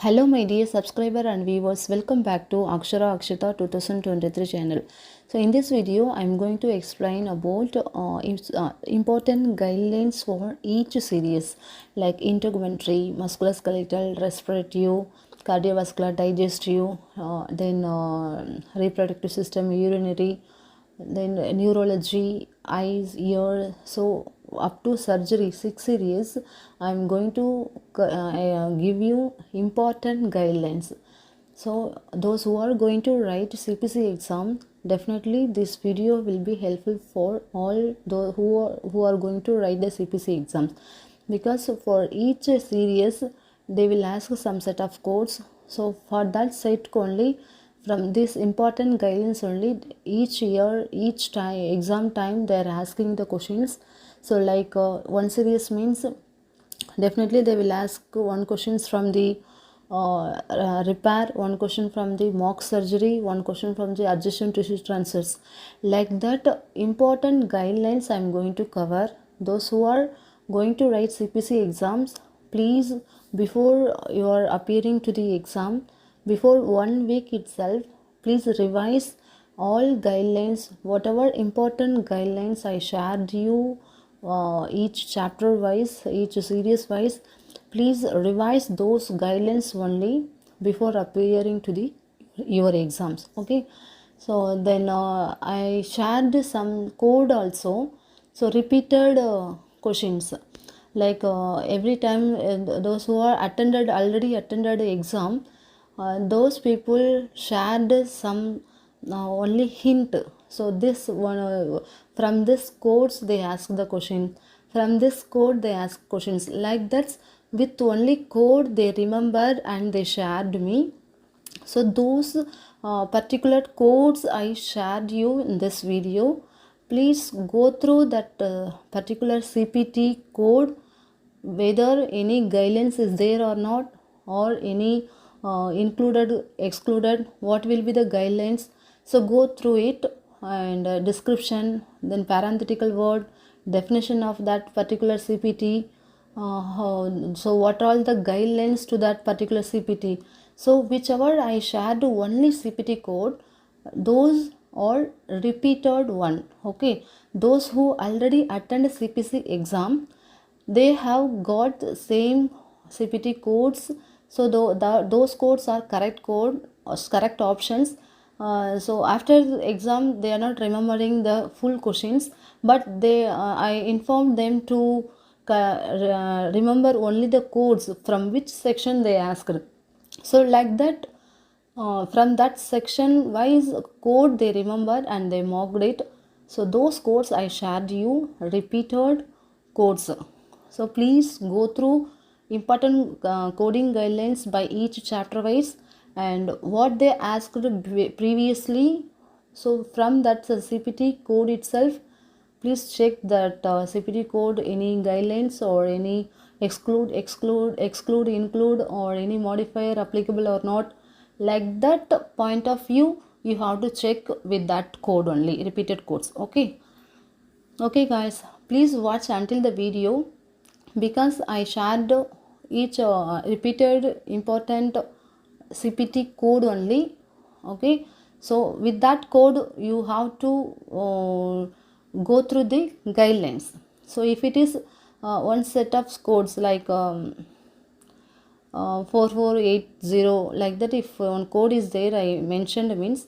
Hello my dear subscriber and viewers, welcome back to Akshara Akshita 2023 channel. So in this video I am going to explain about important guidelines for each series like integumentary, musculoskeletal, respiratory, cardiovascular, digestive, then reproductive system, urinary, then neurology, eyes, ear. So up to surgery 6 series I am going to give you important guidelines. So those who are going to write CPC exam, definitely this video will be helpful for all those who are going to write the CPC exams, because for each series they will ask some set of codes. So for that set only, from this important guidelines only, each year, each time, exam time, they are asking the questions. So like one series means definitely they will ask one questions from the repair, one question from the mock surgery, one question from the adjacent tissue transfers. Like that, important guidelines I am going to cover. Those who are going to write CPC exams, please, before you are appearing to the exam, before 1 week itself, please revise all guidelines, whatever important guidelines I shared you, each chapter wise, each series wise. Please revise those guidelines only before appearing to the your exams. Okay, so then I shared some code also. So repeated questions, like every time those who are already attended the exam, those people shared some only hint. So this one, from this codes they ask the question, from this code they ask questions, like that. With only code they remember and they shared me. So those particular codes I shared you in this video. Please go through that particular CPT code, whether any guidelines is there or not, or any included, excluded, what will be the guidelines. So go through it, and description, then parenthetical word, definition of that particular CPT, so what are all the guidelines to that particular CPT. So whichever I shared only CPT code, those are repeated one. Okay, those who already attend CPC exam, they have got the same CPT codes. So those codes are correct code or correct options. So after the exam they are not remembering the full questions, but I informed them to remember only the codes from which section they asked. So like that, from that section wise code they remember and they mocked it. So those codes I shared you, repeated codes. So please go through important coding guidelines by each chapter wise, and what they asked previously. So from that CPT code itself, please check that CPT code, any guidelines or any exclude, include, or any modifier applicable or not. Like that point of view, you have to check with that code only, repeated codes. Okay guys, please watch until the video, because I shared each repeated important CPT code only. Okay, so with that code you have to go through the guidelines. So if it is one set of codes like 4480, like that, if one code is there I mentioned, means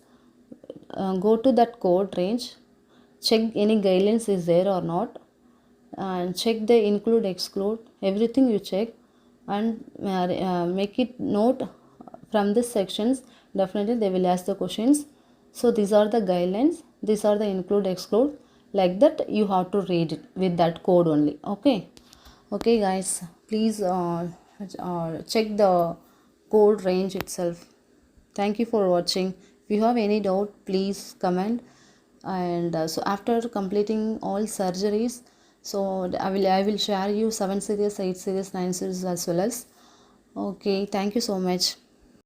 go to that code range, check any guidelines is there or not, and check the include, exclude, everything you check, and make it note from this sections. Definitely they will ask the questions. So these are the guidelines, these are the include, exclude, like that you have to read it with that code only. Okay guys, please check the code range itself. Thank you for watching. If you have any doubt, please comment. And so after completing all surgeries, so I will share you 7 series, 8 series, 9 series as well as. Okay, thank you so much.